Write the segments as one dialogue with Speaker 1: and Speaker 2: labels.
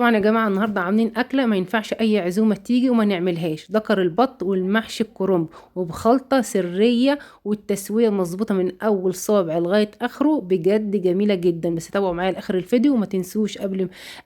Speaker 1: طبعا يا جماعة النهاردة عاملين أكلة ما ينفعش أي عزومة تيجي وما نعملهاش، دكر البط والمحشي الكرنب وبخلطة سرية، والتسوية مظبوطة من أول صابع لغاية آخره، بجد جميلة جدا. بس تابعوا معايا لآخر الفيديو، وما تنسوش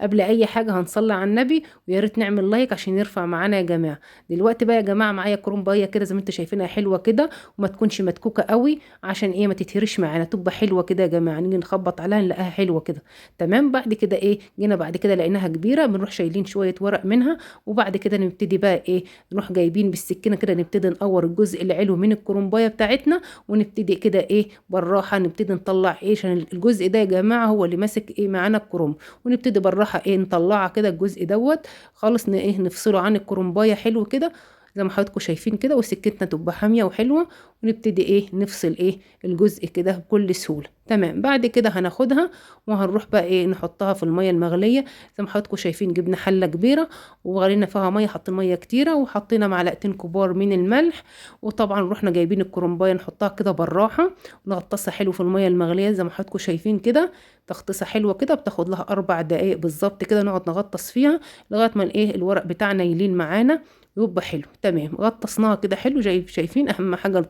Speaker 1: قبل أي حاجة هنصلي على النبي، ويا ريت نعمل لايك عشان يرفع معانا يا جماعة. دلوقتي بقى يا جماعة معايا كرنباية كده زي ما انتوا شايفينها، حلوة كده وما تكونش متكوكة قوي، عشان ايه ما تتهرش معانا، تبقى حلوة كده يا جماعة. نيجي نخبط عليها نلاقيها حلوة كده. تمام. بعد كده ايه، جينا بعد كده لقيناها كبيره، بنروح شايلين شويه ورق منها، وبعد كده نبتدي بقى ايه، نروح جايبين بالسكينه كده، نبتدي نقور الجزء العلوي من الكرنبايه بتاعتنا، ونبتدي كده ايه بالراحه نبتدي نطلع ايه، عشان الجزء ده يا جماعه هو اللي ماسك ايه معانا الكرنب، ونبتدي بالراحه ايه نطلعها كده الجزء دوت خالص، ايه نفصله عن الكرنبايه حلو كده زي ما حضراتكم شايفين كده، وسكتنا تبقى حاميه وحلوه، ونبتدي ايه نفصل ايه الجزء كده بكل سهوله. تمام. بعد كده هناخدها وهنروح بقى ايه نحطها في الميه المغليه. زي ما حضراتكم شايفين جبنا حله كبيره وغلينا فيها ميه، حطينا ميه كتيره وحطينا معلقتين كبار من الملح، وطبعا رحنا جايبين الكرنبايه نحطها كده بالراحه ونغطسها حلو في الميه المغليه زي ما حضراتكم شايفين كده، تغطسه حلوه كده بتاخد لها 4 دقايق بالظبط كده، نقعد نغطس فيها لغايه ما الايه الورق بتاعنا يلين معانا يبقى حلو. تمام. غطسناها كده حلو، شايفين اهم حاجه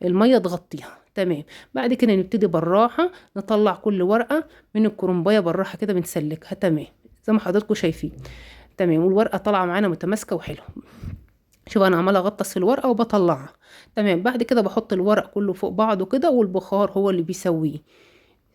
Speaker 1: الميه تغطيها. تمام. بعد كده نبتدي بالراحه نطلع كل ورقه من الكرنبايه بالراحه كده بنسلكها. تمام زي ما حضراتكم شايفين. تمام. والورقه طالعه معانا متماسكه وحلوه. شوف انا عماله اغطس في الورقه وبطلعها. تمام. بعد كده بحط الورق كله فوق بعضه كده، والبخار هو اللي بيسويه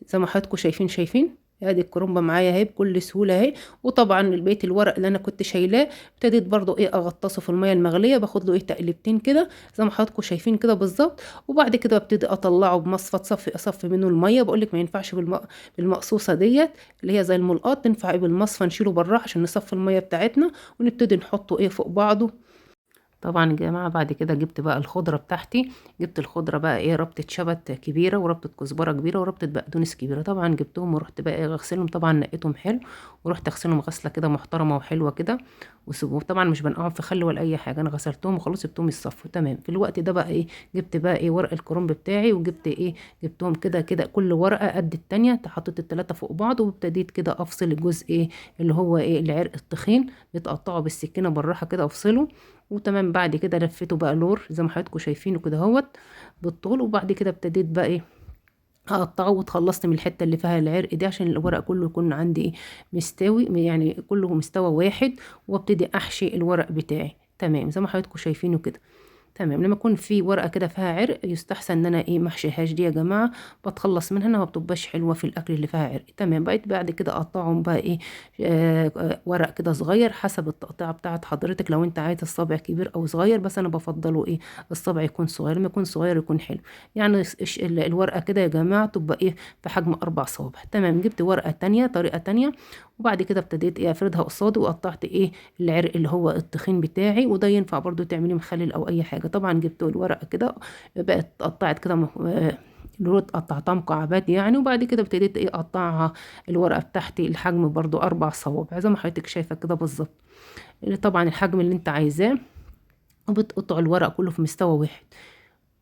Speaker 1: زي ما حضراتكم شايفين. ادي الكرنبه معايا اهي بكل سهوله اهي. وطبعا البيت الورق اللي انا كنت شايلاه ابتديت برضو ايه اغطسه في الميه المغليه، باخد له ايه تقلبتين كده زي ما حضراتكم شايفين كده بالظبط. وبعد كده ببتدي اطلعه بمصفى اصفي منه الميه. بقول لك ما ينفعش بالمقصوصه ديت اللي هي زي الملقاط، تنفع ايه بالمصفى، نشيله بالراحه عشان نصفي الميه بتاعتنا، ونبتدي نحطه ايه فوق بعضه. طبعا يا جماعه بعد كده جبت بقى الخضره بتاعتي، جبت الخضره بقى ايه ربطه شبت كبيره، وربطه كزبره كبيره، وربطه بقدونس كبيره. طبعا جبتهم ورحت بقى ايه اغسلهم، طبعا نقيتهم حلو ورحت اغسلهم غسله كده محترمه وحلوه كده، وسيبهم طبعا مش بنقعهم في خل ولا اي حاجه، انا غسلتهم وخلاص سبتهم يصفوا. تمام. في الوقت ده بقى ايه جبت بقى ايه ورق الكرنب بتاعي، وجبت ايه جبتهم كده كده كل ورقه قد التانيه، حطيت التلاته فوق بعض، وابتديت كده افصل الجزء ايه اللي هو ايه العرق التخين، بتقطعه بالسكينه بالراحه كده افصله. وتمام. بعد كده لفيته بقى لور زي ما حضراتكم شايفينه كده اهوت بالطول. وبعد كده ابتديت بقى ايه هقطعه، واتخلصت من الحته اللي فيها العرق دي عشان الورق كله يكون عندي ايه مستوي، يعني كله مستوى واحد، وابتدي احشي الورق بتاعي. تمام زي ما حضراتكم شايفينه كده. تمام. لما يكون في ورقه كده فيها عرق يستحسن ان انا ايه محشيهاش دي يا جماعه، بتخلص منها انها ما بتبقاش حلوه في الاكل اللي فيها عرق. تمام. بقيت بعد كده اقطعهم بقى ايه ورق كده صغير حسب التقطيعه بتاعت حضرتك، لو انت عايز الصابع كبير او صغير، بس انا بفضله ايه الصابع يكون صغير، لما يكون صغير يكون حلو. يعني الورقه كده يا جماعه تبقى ايه في حجم 4 صوابع. تمام. جبت ورقه تانية طريقه تانية، وبعد كده ابتديت ايه افردها قصادي، وقطعت ايه العرق اللي هو التخين بتاعي، وده ينفع برضو تعمليه مخلل او اي حاجه. طبعا جبت الورقه كده بقت قطعت كده الورق قطعتها مكعبات يعني. وبعد كده ابتديت ايه اقطعها الورقه بتاعتي الحجم برضو 4 صوابع زي ما حضرتك شايفه كده بالظبط، طبعا الحجم اللي انت عايزاه، وبتقطع الورق كله في مستوى واحد.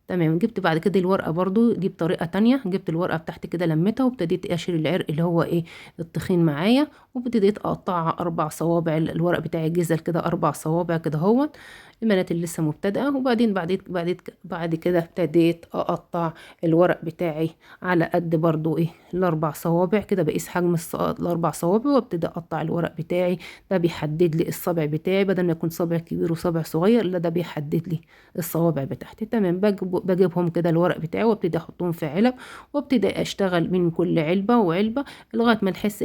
Speaker 1: تمام. جبت بعد كده الورقه برضو دي بطريقه تانية، جبت الورقه بتاعتي كده لميتها، وابتديت اشيل العرق اللي هو ايه التخين معايا، وابتديت اقطعها 4 صوابع. الورق بتاعي جزل كده 4 صوابع كده اهوت البنات اللي لسه مبتدئه. وبعدين بعد كده ابتديت اقطع الورق بتاعي على قد برضو ايه ال4 صوابع كده، بقيس حجم ال4 صوابع، وابتدي اقطع الورق بتاعي. ده بيحدد لي الصابع بتاعي، بدل ما يكون صابع كبير وصابع صغير، لا ده بيحدد لي الصوابع بتاعتي. تمام. بجيبهم كده الورق بتاعي وابتدي احطهم في علب، وابتدي اشتغل من كل علبه وعلبه لغايه ما نحس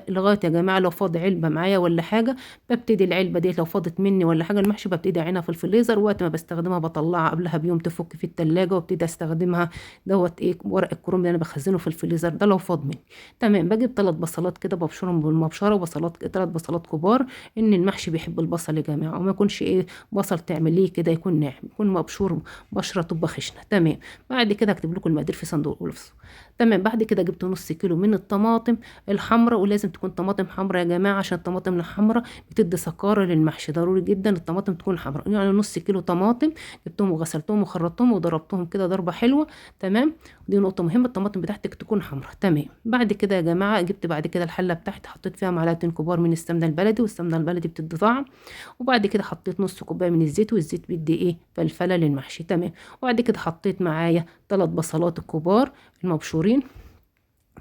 Speaker 1: لغايه يا جماعه لو فاض علبه معايا ولا حاجه، ببتدي العلبه دي لو فاضت مني ولا حاجه المحشي ببتدي اعينها في الفريزر، وقت ما بستخدمها بطلعها قبلها بيوم تفك في التلاجة، وابتدي استخدمها. دوت ايه ورق الكرنب اللي انا بخزنه في الفريزر ده لو فاض مني. تمام. بجيب 3 بصلات كده ببشرهم بالمبشره، وبصلات 3 بصلات كبار، ان المحشي بيحب البصل يا جماعه، وما يكونش ايه بصل تعمليه كده يكون ناعم، يكون مبشور بشره تبقى خشنه. تمام. بعد كده هكتب لكم المقادير في صندوق الوصف. تمام. بعد كده جبت نص كيلو من الطماطم الحمراء، ولازم تكون طماطم حمراء يا جماعه، عشان الطماطم الحمراء بتدي سكاره للمحشي، ضروري جدا الطماطم تكون حمراء، يعني نص كيلو طماطم جبتهم وغسلتهم وخرطتهم وضربتهم كده ضربه حلوه. تمام. دي نقطه مهمه، الطماطم بتاعتك تكون حمراء. تمام. بعد كده يا جماعه جبت بعد كده الحله بتاعتي، حطيت فيها معلقتين كبار من السمنه البلدي، والسمنه البلدي بتدي طعم. وبعد كده حطيت نص كوبايه من الزيت، والزيت بيدي ايه فلفله للمحشي. تمام. وبعد كده حطيت معايا 3 بصلات الكبار المبشورين.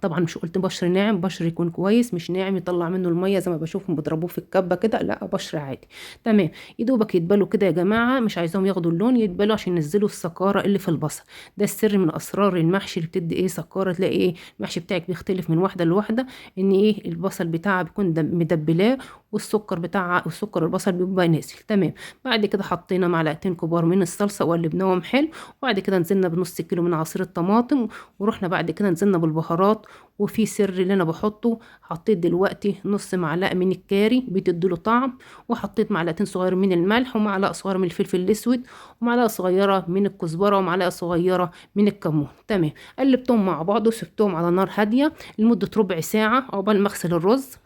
Speaker 1: طبعا مش قلت بشر ناعم، بشر يكون كويس مش ناعم يطلع منه الميه زي ما بشوفهم بيضربوه في الكبه كده، لا بشر عادي. تمام. يدوبك يتبلوا كده يا جماعه، مش عايزاهم ياخدوا اللون، يتبلوا عشان ينزلوا السكاره اللي في البصل. ده السر من اسرار المحشي اللي بتدي ايه سكاره. تلاقي ايه المحشي بتاعك بيختلف من واحده لواحده، ان ايه البصل بتاعها بيكون مدبلاه، والسكر بتاعها والسكر البصل بيبقى نازل. تمام. بعد كده حطينا معلقتين كبار من الصلصه وقلبناهم حلو. وبعد كده نزلنا بنص كيلو من عصير الطماطم، ورحنا بعد كده نزلنا بالبهارات. وفي سر اللي انا بحطه، حطيت دلوقتي نص معلقه من الكاري بتديله طعم، وحطيت معلقتين صغيره من الملح، ومعلقه صغيره من الفلفل الاسود، ومعلقه صغيره من الكزبره، ومعلقه صغيره من الكمون. تمام. قلبتهم مع بعض وسبتهم على نار هاديه لمده ربع ساعه عقبال ما اغسل الرز.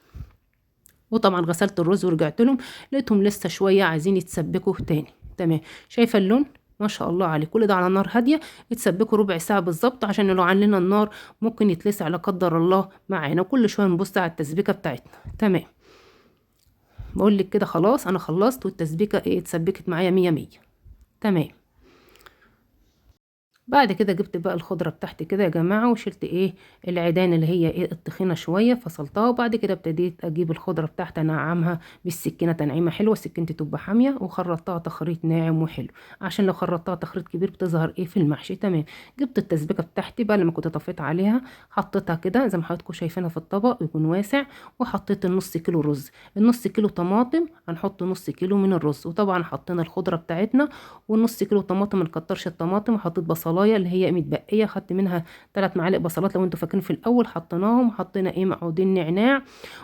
Speaker 1: وطبعا غسلت الرز ورجعت لهم، لقيتهم لسه شويه عايزين يتسبكوا تاني. تمام. شايفه اللون ما شاء الله عليه، كل ده على نار هاديه، يتسبكوا ربع ساعه بالظبط، عشان لو علينا النار ممكن يتلسع لا قدر الله معانا، وكل شويه نبص على التسبيكه بتاعتنا. تمام. بقول لك كده خلاص انا خلصت، والتسبيكه ايه اتسبكت معايا مية مية. تمام. بعد كده جبت بقى الخضره بتاعتي كده يا جماعه، وشلت ايه العيدان اللي هي ايه التخينه شويه، فصلتها. وبعد كده ابتديت اجيب الخضره بتاعتي انعمها بالسكينه تنعيمه حلوه، سكينتي تبقى حاميه، وخرطتها تخريط ناعم وحلو، عشان لو خرطتها تخريط كبير بتظهر ايه في المحشي. تمام. جبت التسبيكه بتاعتي بقى لما كنت طفيت عليها، حطيتها كده زي ما حضراتكم شايفينها في الطبق يكون واسع، وحطيت النص كيلو رز، النص كيلو طماطم هنحط نص كيلو من الرز، وطبعا حطينا الخضره بتاعتنا، والنص كيلو طماطم ما نكترش الطماطم، وحطيت بصلايه اللي هي متبقيه، خدت منها 3 معالق بصلات لو انتوا فاكرين في الاول حطيناهم، وحطينا ايه معودين نعناع،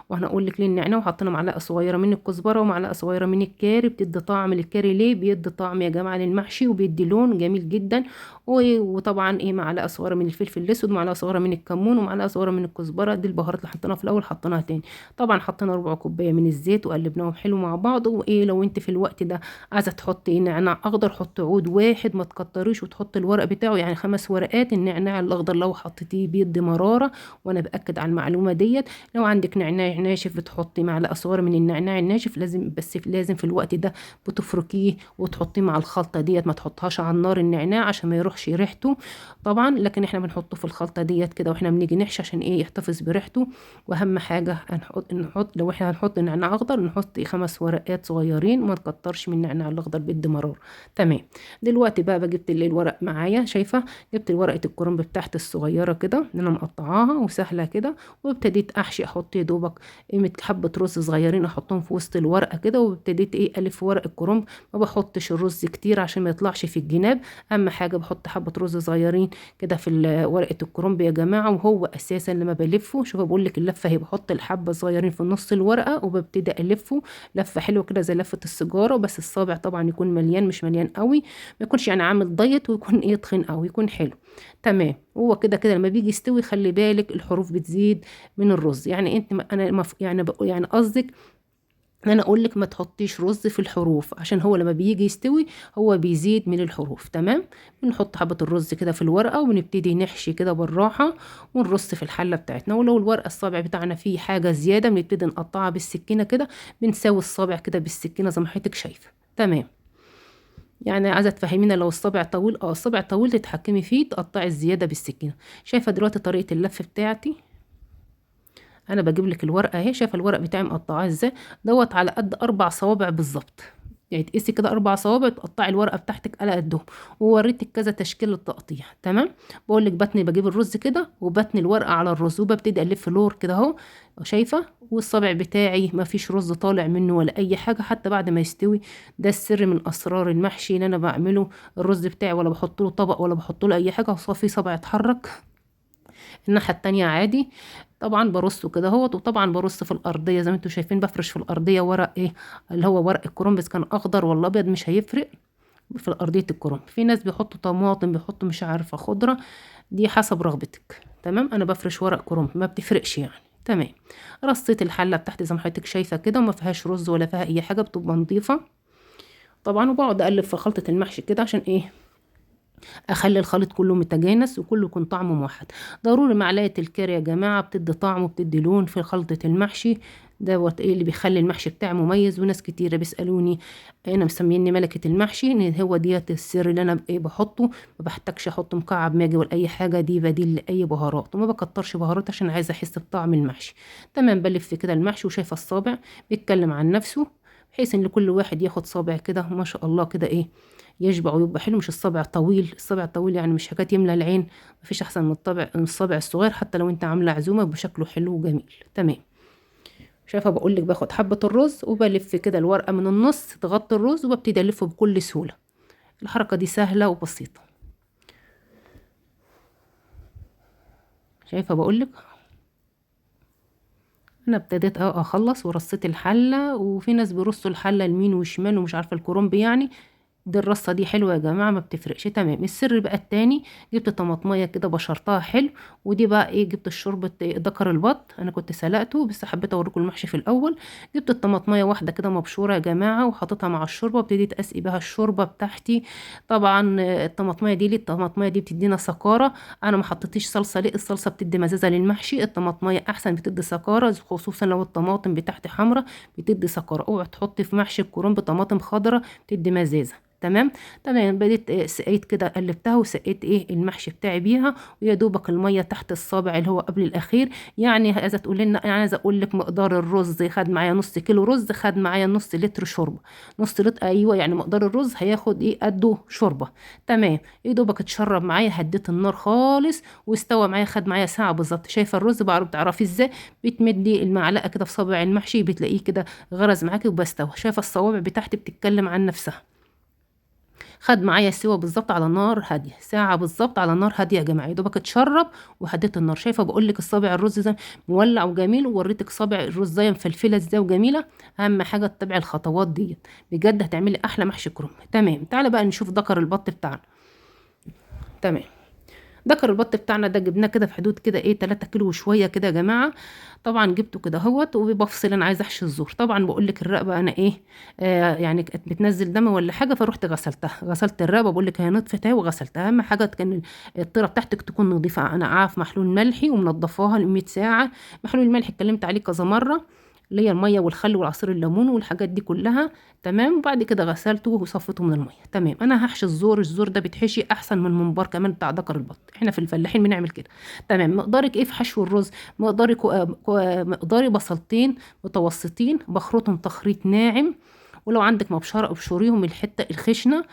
Speaker 1: وهنقول لك ليه النعناع، وحطينا معلقه صغيره من الكزبره ومعلقه صغيره من الكاري، بتدي طعم للكاري، ليه بيدي طعم يا جماعه للمحشي وبيدي لون جميل جدا. وطبعا ايه معلقه صغيره من الفلفل الاسود، ومعلقه صغيره من الكمون، ومعلقه صغيره من الكزبره، دي البهارات اللي حطيناها في الاول حطيناها تاني. طبعا حطينا ربع كوبايه من الزيت وقلبناهم حلو مع بعض. وايه لو انت في الوقت ده عايزه تحطي نعناع اخضر، حط عود واحد ما تكتريش، وتحط الورق بتاعه يعني 5 ورقات. النعناع الاخضر لو حطيتيه بيدي مراره، وانا باكد على المعلومه ديت. لو عندك نعناع ناشف بتحطي معلقه صغيره من النعناع الناشف، بس لازم في الوقت ده بتفركيه وتحطيه مع الخلطه ديت، ما تحطهاش على النار النعناع عشان ما يروحش ريحته طبعا، لكن احنا بنحطه في الخلطه ديت كده واحنا بنيجي نحشي عشان ايه يحتفظ بريحته. واهم حاجه نحط لو احنا هنحط نعناع اخضر نحط 5 ورقات صغيرين، ما نكترش من النعناع الاخضر بيدي مرار. تمام. دلوقتي بقى جبت الورق معايا، شايفه جبت ورقه الكرنب بتاعتي الصغيره كده اللي انا مقطعاها وسهله كده، وابتديت احشي، احط يا دوبك حبه رز صغيرين احطهم في وسط الورقه كده، وابتديت ايه الف ورق الكرنب، ما بحطش الرز كتير عشان ما يطلعش في الجناب. اهم حاجه بحط حبه رز صغيرين كده في ورقه الكرنب يا جماعه، وهو اساسا لما بلفه شوفوا بقول لك اللفه هي بحط الحبه صغيرين في نص الورقه، وببتدي الفه لفه حلوه كده زي لفه السيجاره، بس الصابع طبعا يكون مليان مش مليان قوي، ما يكونش يعني عامل ضيط، ويكون ايه تخين قوي، يكون حلو. تمام. هو كده كده لما بيجي يستوي خلي بالك الحروف بتزيد من الرز، يعني انت يعني قصدك ان انا اقول لك ما تحطيش رز في الحروف، عشان هو لما بيجي يستوي هو بيزيد من الحروف. تمام. بنحط حبة الرز كده في الورقة، ونبتدي نحشي كده بالراحة، ونرص في الحلة بتاعتنا. ولو الورقة الصابع بتاعنا فيه حاجة زيادة بنبتدي نقطعها بالسكينة كده، بنساوي الصابع كده بالسكينة زي ما حضرتك شايفة. تمام. يعني عايزه تفهمينا لو الصابع طويل الصابع طويل تتحكمي فيه تقطعي الزياده بالسكينه. شايفه دلوقتي طريقه اللف بتاعتي، انا بجيب لك الورقه اهي، شايفه الورق بتاعي مقطعاه ازاي، دوت على قد 4 صوابع بالظبط، يعني تقيسي كده 4 صوابع تقطعي الورقه بتاعتك على قدهم. ووريتك كذا تشكيل للتقطيع. تمام. بقول لك بتني بجيب الرز كده وبتني الورقه على الرز، وببتدي الف لور كده اهو، شايفه، والصابع بتاعي ما فيش رز طالع منه ولا اي حاجه حتى بعد ما يستوي. ده السر من اسرار المحشي اللي انا بعمله، الرز بتاعي ولا بحط له طبق ولا بحط له اي حاجه، وصافي صبع يتحرك الناحيه التانية عادي. طبعا برصه كده اهوت، وطبعا برص في الارضيه زي ما انتم شايفين، بفرش في الارضيه ورق ايه اللي هو ورق الكرنب، بس كان اخضر ولا ابيض مش هيفرق في ارضيه الكرنب. في ناس بيحطوا طماطم، بيحطوا مش عارفه خضره، دي حسب رغبتك. تمام. انا بفرش ورق كرنب ما بتفرقش يعني. تمام. رصيت الحله بتاعتي زي ما حضرتك شايفه كده، وما فيهاش رز ولا فيها اي حاجه، بتبقى نظيفه. طبعا. وبقعد اقلب في خلطة المحشي كده عشان ايه، اخلي الخليط كله متجانس وكله يكون طعمه موحد. ضروري معلقه الكاري يا جماعه، بتدي طعم وبتدي لون في خلطه المحشي دوت، ايه اللي بيخلي المحشي بتاعي مميز. وناس كتيره بيسالوني انا مسميني ملكه المحشي، ان هو ديت السر اللي انا ايه بحطه. ما بحتاجش احط مكعب ماجي ولا اي حاجه، دي بديل لاي بهارات، وما بكترش بهارات عشان عايزه احس بطعم المحشي. تمام. بلف كده المحشي وشايفه الصابع بيتكلم عن نفسه، بحيث ان كل واحد ياخد صابع كده ما شاء الله كده ايه يشبع ويبقى حلو. مش الصابع طويل، الصابع الطويل يعني مش حاجات يملى العين. مفيش احسن من الصابع الصغير، حتى لو انت عامله عزومه بشكله حلو وجميل. تمام. شايفه بقول لك باخد حبه الرز وبلف كده الورقه من النص تغطي الرز، وببتدي الفه بكل سهوله. الحركه دي سهله وبسيطه. شايفه بقول لك انا ابتديت اخلص ورصيت الحله، وفي ناس بيرصوا الحله يمين وشمال ومش عارفه الكرنب يعني. دي الرصه دي حلوه يا جماعه، ما بتفرقش. تمام. السر بقى التاني، جبت طماطميه كده بشرتها حلو. ودي بقى ايه، جبت الشوربه دكر البط، انا كنت سلقته بس حبيت اوريكم المحشي في الاول. جبت الطماطميه واحده كده مبشوره يا جماعه، وحطيتها مع الشوربه وابتديت اسقي بها الشوربه بتاعتي. طبعا الطماطميه دي ليه؟ الطماطميه دي بتدينا سكاره. انا ما حطيتش صلصه ليه؟ الصلصه بتدي مزازه للمحشي، الطماطميه احسن بتدي سكاره، خصوصا لو الطماطم بتاعتي حمراء بتدي سكاره. اوعى تحطي في محشي الكرنب طماطم خضراء بتدي مزازه. تمام. تمام. بديت سقيت كده، قلبتها وسقيت ايه المحشي بتاعي بيها، ويا دوبك الميه تحت الصابع اللي هو قبل الاخير. يعني عايزه تقول لنا، يعني عايزه اقول لك مقدار الرز خد معايا نص كيلو رز، خد معايا نص لتر شوربه. نص لتر، ايوه، يعني مقدار الرز هياخد ايه قده شوربه. تمام. يا دوبك اتشرب معايا، هديت النار خالص واستوى معايا، خد معايا ساعه بالظبط. شايفه الرز بعرف تعرفي ازاي؟ بتمدي المعلقه كده في صابع المحشي بتلاقيه كده غرز معاكي وبستوى. شايفه الصوابع بتاعتي بتتكلم عن نفسها. خد معايا سوا بالظبط على نار هاديه، ساعه بالظبط على نار هاديه يا جماعه. يا دوبك اتشرب وهديت النار. شايفه بقول لك الصابع الرز زي مولع وجميل، ووريتك صابع الرز زي مفلفله ازاي وجميله. اهم حاجه تتبعي الخطوات دي، بجد هتعملي احلى محشي كرنب. تمام. تعالى بقى نشوف دكر البط بتاعنا. تمام. دكر البط بتاعنا ده جبناه كده في حدود كده ايه 3 كيلو وشويه كده يا جماعه. طبعا جبته كده اهوت، وبفصل انا عايزه احشي الزور. طبعا بقول لك الرقبه انا ايه، يعني كانت بتنزل دم ولا حاجه، فروحت غسلتها. غسلت الرقبه، بقول لك هي نطفت اهي وغسلتها. اهم حاجه كان الطيره بتاعتك تكون نظيفه. انا عارف محلول ملحي ومنضفاها ل 100 ساعه. محلول الملح اتكلمت عليه كذا مره، اللي هي الميه والخل والعصير الليمون والحاجات دي كلها. تمام. وبعد كده غسلته وصفيته من الميه. تمام. انا هحشي الزور. الزور ده بيتحشي احسن من الممبار كمان بتاع دكر البط، احنا في الفلاحين بنعمل كده. تمام. مقدارك ايه في حشو الرز؟ مقداري مقداري بصلتين متوسطين بخرطهم تخريط ناعم، ولو عندك مبشره ابشريهم الحته الخشنه.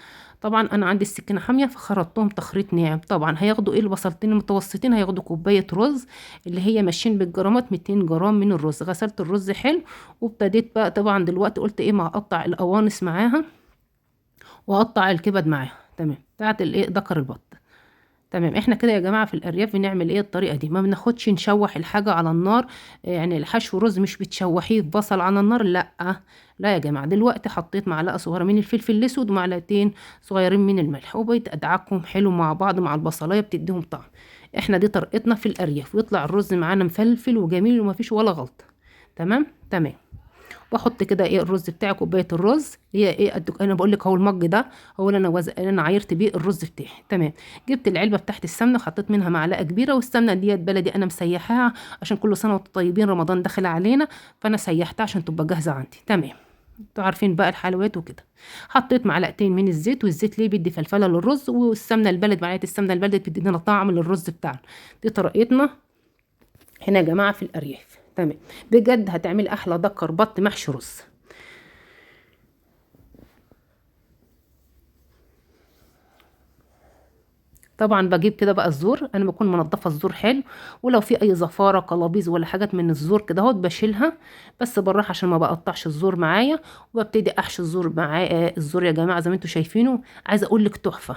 Speaker 1: طبعا انا عندي السكينه حاميه فخرطتهم تخريط ناعم. طبعا هياخدوا ايه البصلتين المتوسطين؟ هياخدوا كوبايه رز، اللي هي ماشيين بالجرامات 200 جرام من الرز. غسلت الرز حلو، وابتديت بقى طبعا دلوقتي قلت ايه، ما هقطع القوانص معاها واقطع الكبد معاها. تمام. بتاعت الايه دكر البط. تمام. احنا كده يا جماعه في الارياف بنعمل ايه الطريقه دي، ما بناخدش نشوح الحاجه على النار. يعني الحشو رز مش بتشوحيه في بصل على النار، لا. لا يا جماعه. دلوقتي حطيت معلقه صغيره من الفلفل الاسود ومعلقتين صغيرين من الملح، وبقيت ادعكهم حلو مع بعض مع البصلايه بتديهم طعم. احنا دي طريقتنا في الارياف، ويطلع الرز معانا مفلفل وجميل ومفيش ولا غلطه. تمام. تمام. واحط كده ايه الرز بتاعي، كوبايه الرز هي ايه انا بقول لك اهو المج ده هو اللي انا عايرت بيه الرز بتاعي. تمام. جبت العلبه بتاعت السمنه، حطيت منها معلقه كبيره، والسمنه ديت بلدي انا مسيحاها عشان كل سنه وانتم طيبين، رمضان داخل علينا، فانا سيحتها عشان تبقى جاهزه عندي. تمام. انتوا عارفين بقى الحلويات وكده. حطيت معلقتين من الزيت، والزيت ليه بيدي فلفله للرز، والسمنه البلد، معلقه السمنه البلد بتدي لنا طعم للرز بتاعنا. دي طريقتنا هنا يا جماعه في الارياف. تمام. بجد هتعمل احلى دكر بط محشي رز. طبعا بجيب كده بقى الزور، انا بكون منضفه الزور حلو، ولو في اي زفاره قلابيز ولا حاجات من الزور كده اهوت بشيلها، بس بالراحه عشان ما بقطعش الزور معايا. وببتدي احشي الزور معايا. الزور يا جماعه زي ما انتم شايفينه، عايزه اقول لك تحفه.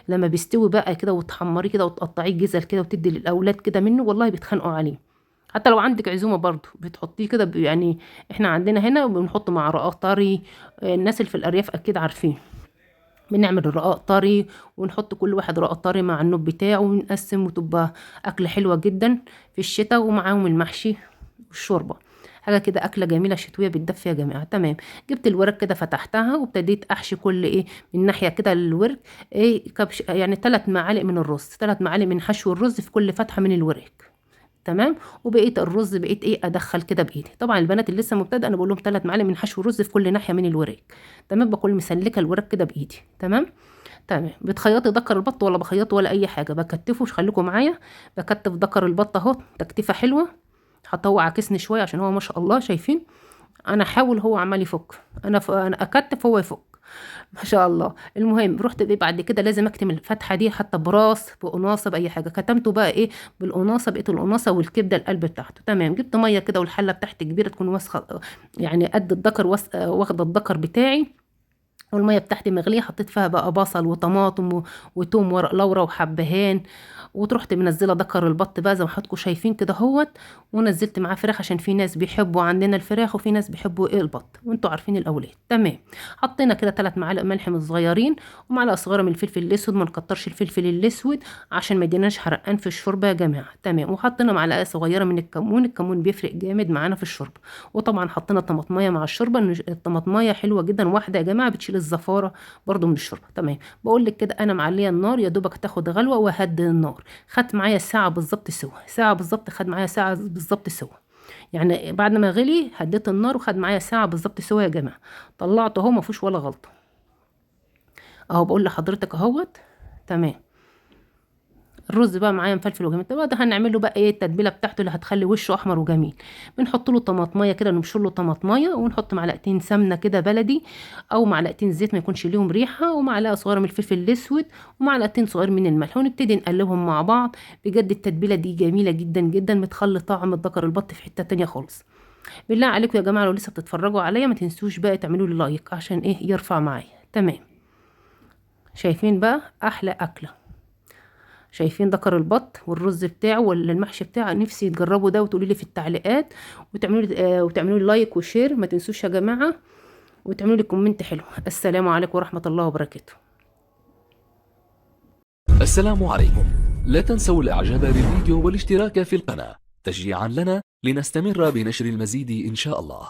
Speaker 1: لما بيستوي بقى كده وتحمريه كده وتقطعيه جزل كده وتدي للاولاد كده منه، والله بيتخانقوا عليه. حتى لو عندك عزومه برضو بتحطيه كده يعني احنا عندنا هنا بنحط مع رقاق طري. الناس اللي في الارياف اكيد عارفين بنعمل الرقاق طري، ونحط كل واحد رقاق طري مع النوب بتاعه ونقسم، وتبقى أكلة حلوة جدا في الشتاء، ومعاهم المحشي والشوربة. حاجه كده اكله جميله شتويه بتدفي يا جماعه. تمام، جبت الورك كده فتحتها وابتديت احشي كل ايه من ناحيه كده الورك ايه كبش، يعني 3 معالق من الرز، 3 معالق من حشو الرز في كل فتحه من الورك. تمام، وبقيت الرز بقيت ايه ادخل كده بايدي. طبعا البنات اللي لسه مبتدئه انا بقول لهم 3 معالق من حشو الرز في كل ناحيه من الورك. تمام، بكون مسلكه الورك كده بايدي. تمام. تمام، بتخيطي دكر البط ولا بخيطه ولا اي حاجه، بكتفه. خليكم معايا، بكتف دكر البط اهو تكتيفه حلوه. حتى هو عاكسني شويه عشان هو ما شاء الله شايفين، انا احاول هو عمال يفك، انا اكتف هو يفك ما شاء الله. المهم رحت بقى بعد كده لازم اكتم الفتحه دي حتى براس بقناصه باي حاجه. كتمته بقى ايه بالقناصه، بقيت القناصه والكبده القلب بتاعته. تمام، جبت ميه كده والحله بتاعتي كبيره تكون واسخه، يعني قد الدكر واخده الدكر بتاعي، والميه بتاعتي مغليه. حطيت فيها بقى بصل وطماطم وتوم ورق لورا وحبهان، وتروحت منزله دكر البط بقى زي ما حضراتكم شايفين كده اهوت. ونزلت معاه فراخ عشان في ناس بيحبوا عندنا الفراخ وفي ناس بيحبوا ايه البط، وانتوا عارفين الاولاد. تمام، حطينا كده 3 معالق ملح من صغيرين، ومعلقه صغيره من الفلفل الاسود. ما نكترش الفلفل الاسود عشان ما يديناش حرقان في الشوربه يا جماعه. تمام، وحطينا معلقه صغيره من الكمون. الكمون بيفرق جامد معانا في الشوربه. وطبعا حطينا طماطميه مع الشوربه، الطماطميه حلوه جدا واحده يا جماعه بتشيل الزفاره برضو من الشوربه. تمام، بقول لك كده انا معليه النار يا دوبك تاخد غلوه وهدي النار. خدت معايا ساعه بالظبط سوا، ساعه بالظبط، خد معايا ساعه بالظبط سوا. يعني بعد ما غلي هديت النار وخد معايا ساعه بالظبط سوا يا جماعه. طلعته اهو ما فيهوش ولا غلطه اهو، بقول لحضرتك اهوت. تمام، الرز بقى معايا مفلفل وجميل. طب ده هنعمل له بقى ايه التتبيله بتاعته اللي هتخلي وشه احمر وجميل. بنحط له طماطميه كده، نبشر له طماطميه، ونحط معلقتين سمنه كده بلدي او معلقتين زيت ما يكونش ليهم ريحه، ومعلقه صغيره من الفلفل الاسود، ومعلقتين صغير من الملح، ونبتدي نقلبهم مع بعض. بجد التتبيله دي جميله جدا جدا، بتخلي طعم الذكر البط في حته تانية خالص. بالله عليكم يا جماعه لو لسه بتتفرجوا عليا ما تنسوش بقى تعملوا لي لايك عشان ايه يرفع معايا. تمام، شايفين بقى احلى اكله. شايفين دكر البط والرز بتاعه والمحشي بتاعه، نفسي تجربوا ده وتقولوا لي في التعليقات، وتعملوا لي لايك وشير ما تنسوش يا جماعه، وتعملوا لي كومنت حلو. السلام عليكم ورحمه الله وبركاته.
Speaker 2: السلام عليكم. لا تنسوا الاعجاب بالفيديو والاشتراك في القناة تشجيعا لنا لنستمر بنشر المزيد إن شاء الله.